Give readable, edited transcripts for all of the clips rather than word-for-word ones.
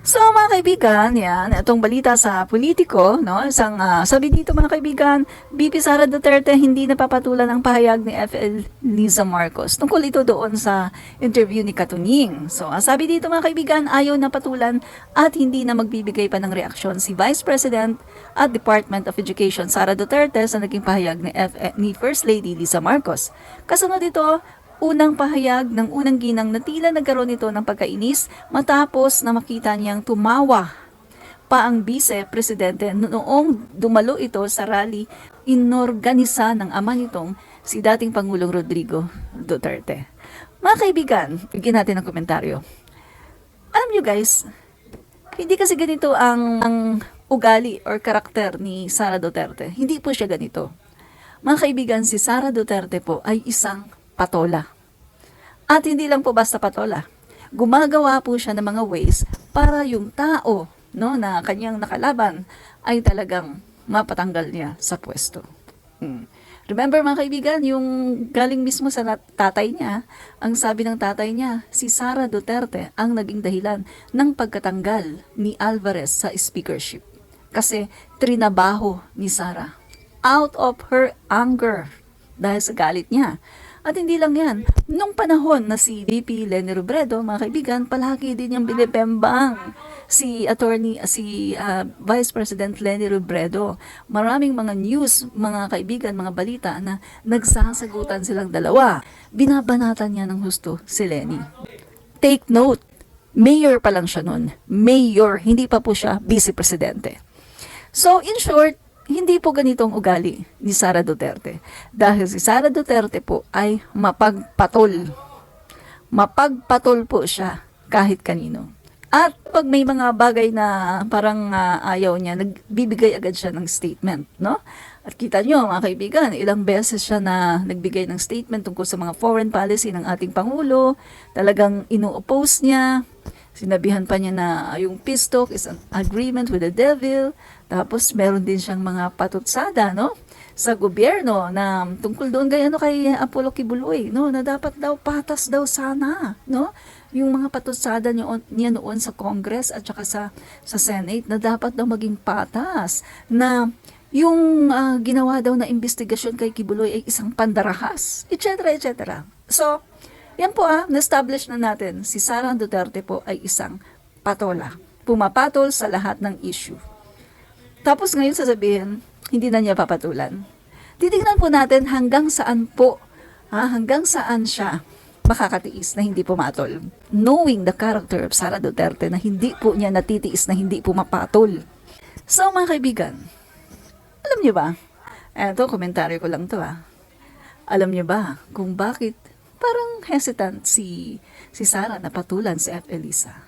So mga kaibigan, yan, itong balita sa Politiko, no? Sabi dito mga kaibigan, BP Sara Duterte hindi napapatulan ang pahayag ni FL Liza Marcos. Tungkol ito doon sa interview ni Katunying. So sabi dito mga kaibigan, ayaw na patulan at hindi na magbibigay pa ng reaksyon si Vice President at Department of Education Sara Duterte sa naging pahayag ni First Lady Liza Marcos. Kasunod ito, unang pahayag ng unang ginang na tila nagkaroon ito ng pagkainis matapos na makita niyang tumawa pa ang vice-presidente noong dumalo ito sa rally inorganisa ng ama nitong si dating Pangulong Rodrigo Duterte. Mga kaibigan, bigyan natin ng komentaryo. Alam nyo guys, hindi kasi ganito ang ugali or karakter ni Sara Duterte. Hindi po siya ganito. Mga kaibigan, si Sara Duterte po ay isang patola. At hindi lang po basta patola. Gumagawa po siya ng mga ways para yung tao, no, na kanyang nakalaban ay talagang mapatanggal niya sa pwesto. Remember mga kaibigan, yung galing mismo sa tatay niya, ang sabi ng tatay niya, si Sara Duterte ang naging dahilan ng pagkatanggal ni Alvarez sa speakership. Kasi trinabaho ni Sara out of her anger dahil sa galit niya. At hindi lang yan, nung panahon na si VP Leni Robredo, mga kaibigan, palagi din niyang binibembang si Vice President Leni Robredo. Maraming mga news, mga kaibigan, mga balita na nagsasagutan silang dalawa. Binabanatan niya ng husto si Leni. Take note, mayor pa lang siya nun. Mayor, hindi pa po siya vice-presidente. So, in short, hindi po ganitong ugali ni Sara Duterte. Dahil si Sara Duterte po ay mapagpatol. Mapagpatol po siya kahit kanino. At pag may mga bagay na parang ayaw niya, nagbibigay agad siya ng statement, no? At kita nyo, mga kaibigan, ilang beses siya na nagbigay ng statement tungkol sa mga foreign policy ng ating Pangulo. Talagang ino-oppose niya. Sinabihan pa niya na yung peace talk is an agreement with the devil. Tapos meron din siyang mga patutsada, no? Sa gobyerno na tungkol doon kay Apollo Kibuloy, no? Na dapat daw patas daw sana, no? Yung mga patutsada niya noon sa Congress at saka sa Senate na dapat daw maging patas. Na yung ginawa daw na investigasyon kay Kibuloy ay isang pandarahas, etc. etc. So, yan po na-establish na natin, si Sara Duterte po ay isang patola. Pumapatol sa lahat ng issue. Tapos ngayon sasabihin, hindi na niya papatulan. Titingnan po natin hanggang saan po, hanggang saan siya makakatiis na hindi pumatol. Knowing the character of Sara Duterte na hindi po niya natitiis na hindi pumapatol. So mga kaibigan, alam niyo ba? Eto, komentaryo ko lang to Alam niyo ba kung bakit parang hesitant si Sara na patulan si F. Elisa?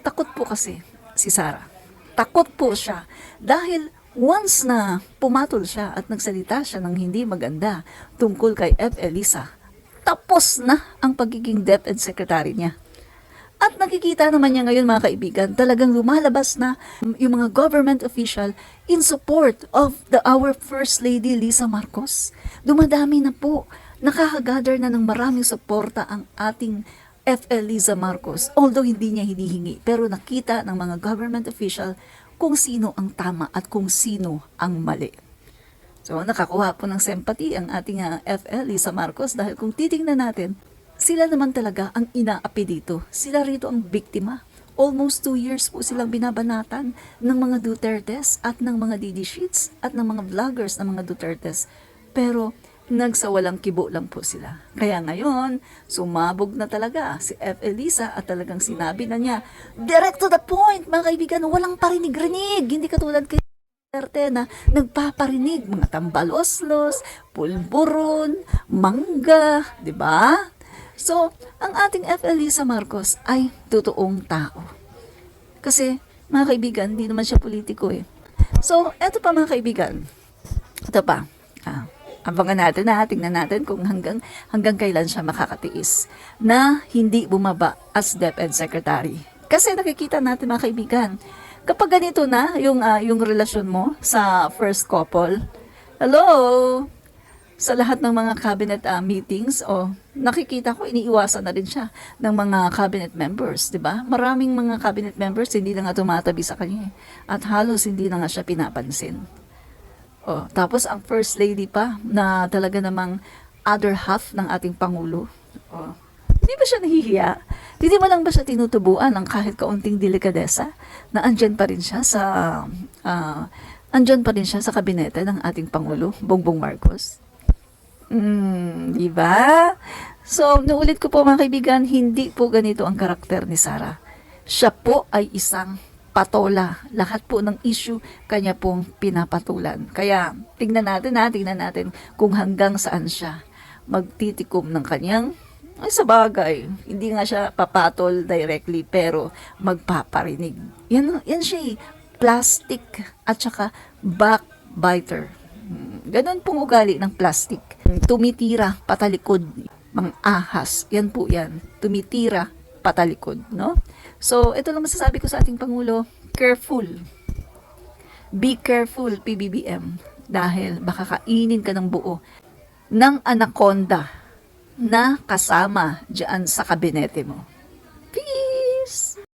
Takot po kasi si Sara. Takot po siya dahil once na pumatol siya at nagsalita siya ng hindi maganda tungkol kay F. Elisa, tapos na ang pagiging DepEd Secretary niya. At nakikita naman niya ngayon mga kaibigan, talagang lumalabas na yung mga government official in support of our First Lady Liza Marcos. Dumadami na po. Nakakagather na ng maraming suporta ang ating FL Liza Marcos, although hindi niya hinihingi, pero nakita ng mga government official kung sino ang tama at kung sino ang mali. So, nakakuha po ng sympathy ang ating FL Liza Marcos dahil kung titingnan natin, sila naman talaga ang inaapi dito. Sila rito ang biktima. Almost 2 years po silang binabanatan ng mga Dutertes at ng mga Didi Sheets at ng mga vloggers ng mga Dutertes. Pero, nagsawalang kibo lang po sila. Kaya ngayon, sumabog na talaga si F. Elisa at talagang sinabi na niya, direct to the point, mga kaibigan, walang parinig-rinig. Hindi katulad kay Duterte na nagpaparinig, mga tambaloslos, pulburon, mangga, di ba? So, ang ating F. Elisa Marcos ay totoong tao. Kasi, mga kaibigan, hindi naman siya politiko So, eto pa mga kaibigan. Ito pa. Abangan natin tingnan natin kung hanggang kailan siya makakatiis na hindi bumaba as DepEd Secretary. Kasi nakikita natin mga kaibigan, kapag ganito na yung relasyon mo sa first couple, hello, sa lahat ng mga cabinet meetings, nakikita ko iniiwasan na rin siya ng mga cabinet members, 'di ba? Maraming mga cabinet members hindi na nga tumatabi sa kanya, at halos hindi na nga siya pinapansin. Tapos ang first lady pa na talaga namang other half ng ating pangulo. Hindi ba siya nahihiya? Hindi mo lang ba siya tinutubuan ng kahit kaunting delikadesa na andyan pa rin siya sa kabinete ng ating Pangulo, Bongbong Marcos? Di ba? So, naulit ko po mga kaibigan, hindi po ganito ang karakter ni Sara. Siya po ay isang patola. Lahat po ng issue, kanya pong pinapatulan. Kaya, tingnan natin kung hanggang saan siya magtitikom ng kanyang, ay sa bagay, hindi nga siya papatol directly, pero magpaparinig. Yan siya plastic at saka backbiter. Ganon pong ugali ng plastic. Tumitira patalikod, mga ahas. Yan po yan. Tumitira patalikod, no? So, ito lang masasabi ko sa ating Pangulo, careful. Be careful, PBBM. Dahil baka kainin ka ng buo ng anaconda na kasama dyan sa kabinete mo.